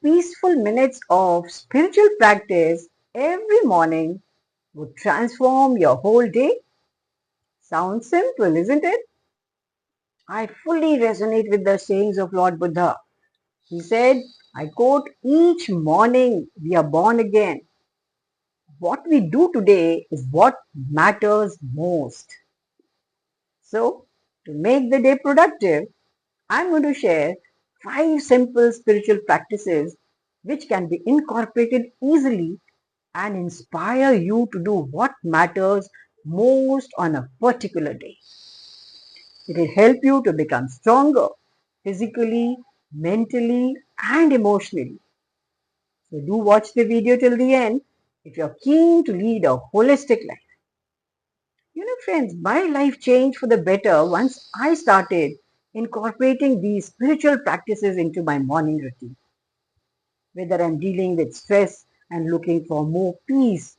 peaceful minutes of spiritual practice every morning would transform your whole day? Sounds simple, isn't it? I fully resonate with the sayings of Lord Buddha. He said, I quote, each morning we are born again. What we do today is what matters most. So, to make the day productive, I'm going to share 5 simple spiritual practices which can be incorporated easily and inspire you to do what matters most on a particular day. It will help you to become stronger physically, mentally, and emotionally. So, do watch the video till the end if you're keen to lead a holistic life. Friends, my life changed for the better once I started incorporating these spiritual practices into my morning routine. Whether I'm dealing with stress and looking for more peace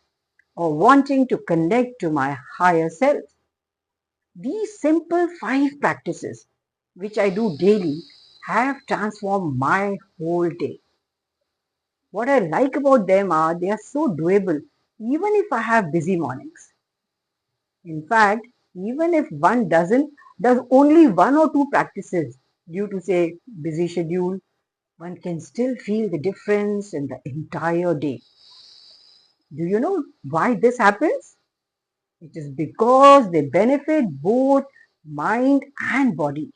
or wanting to connect to my higher self, these simple 5 practices, which I do daily, have transformed my whole day. What I like about them are they are so doable even if I have busy mornings. In fact, even if one does only 1 or 2 practices due to say busy schedule, one can still feel the difference in the entire day. Do you know why this happens? It is because they benefit both mind and body.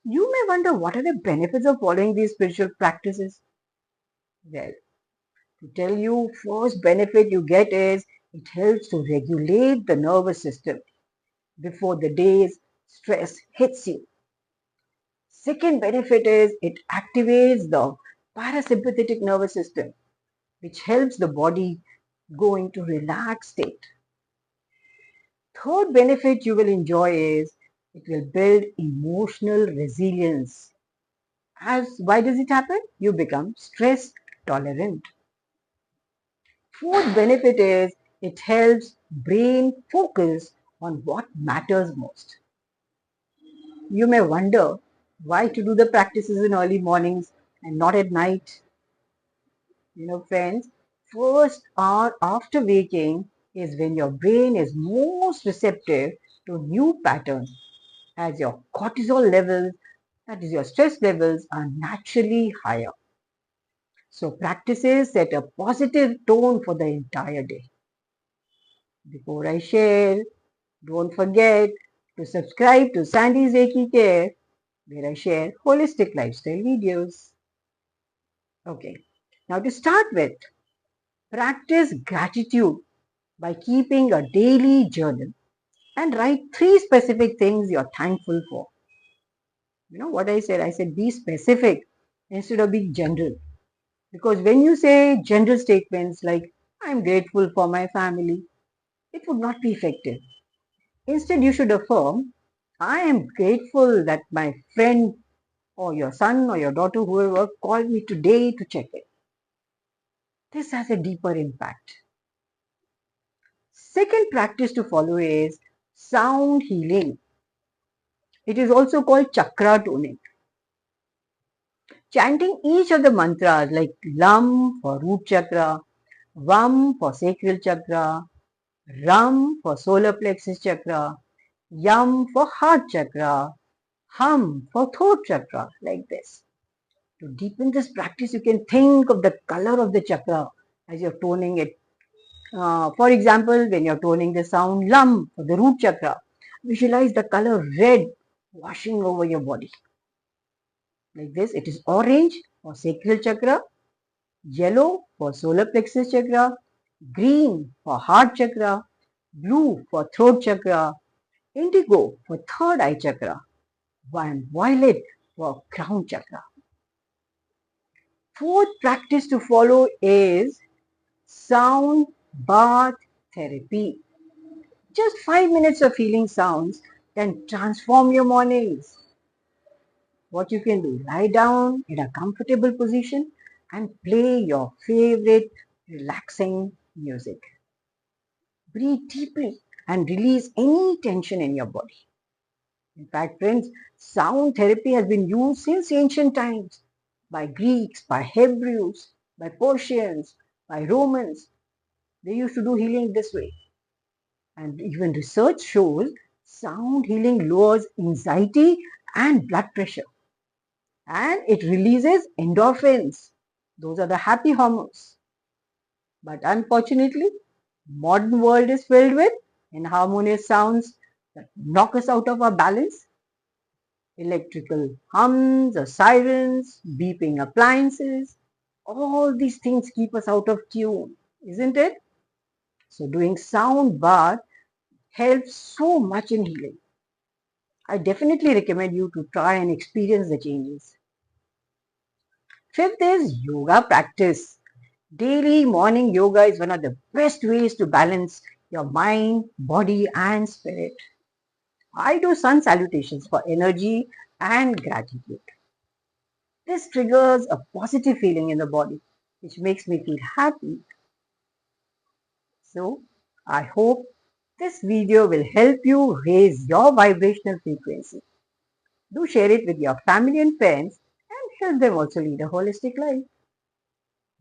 You may wonder what are the benefits of following these spiritual practices? Well, to tell you, first benefit you get is it helps to regulate the nervous system before the day's stress hits you. Second benefit is it activates the parasympathetic nervous system, which helps the body go into relaxed state. Third benefit you will enjoy is it will build emotional resilience. As why does it happen? You become stress tolerant. Fourth benefit is it helps brain focus on what matters most. You may wonder why to do the practices in early mornings and not at night. Friends, first hour after waking is when your brain is most receptive to new patterns as your cortisol levels, that is your stress levels, are naturally higher. So practices set a positive tone for the entire day. Before I share, don't forget to subscribe to Sandy's Reiki Care, where I share holistic lifestyle videos. Okay, now to start with, practice gratitude by keeping a daily journal and write 3 specific things you're thankful for. You know what I said? I said be specific instead of being general. Because when you say general statements like, I'm grateful for my family, it would not be effective. Instead, you should affirm, I am grateful that my friend or your son or your daughter, whoever, called me today to check it. This has a deeper impact. Second practice to follow is sound healing. It is also called chakra toning. Chanting each of the mantras like Lam for root chakra, Vam for sacral chakra, Ram for solar plexus chakra, Yam for heart chakra, Hum for throat chakra, like this. To deepen this practice, you can think of the color of the chakra as you're toning it. For example, when you're toning the sound Lam for the root chakra, visualize the color red washing over your body. Like this, it is orange for sacral chakra, yellow for solar plexus chakra, green for heart chakra, blue for throat chakra, indigo for third eye chakra, and violet for crown chakra. Fourth practice to follow is sound bath therapy. Just 5 minutes of healing sounds can transform your mornings. What you can do, lie down in a comfortable position and play your favorite relaxing music. Breathe deeply and release any tension in your body. In fact, friends, sound therapy has been used since ancient times. by Greeks, by Hebrews, by Persians, by Romans. They used to do healing this way. And even research shows sound healing lowers anxiety and blood pressure. And it releases endorphins. Those are the happy hormones. But unfortunately, modern world is filled with inharmonious sounds that knock us out of our balance. Electrical hums or sirens, beeping appliances, all these things keep us out of tune, isn't it? So doing sound bath helps so much in healing. I definitely recommend you to try and experience the changes. Fifth is yoga practice. Daily morning yoga is one of the best ways to balance your mind, body, and spirit. I do sun salutations for energy and gratitude. This triggers a positive feeling in the body, which makes me feel happy. So, I hope this video will help you raise your vibrational frequency. Do share it with your family and friends and help them also lead a holistic life.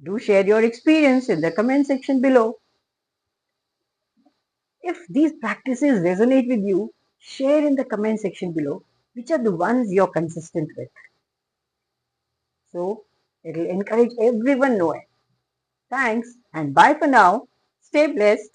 Do share your experience in the comment section below. If these practices resonate with you, share in the comment section below which are the ones you're consistent with. So it'll encourage everyone know it. Thanks and bye for now. Stay blessed.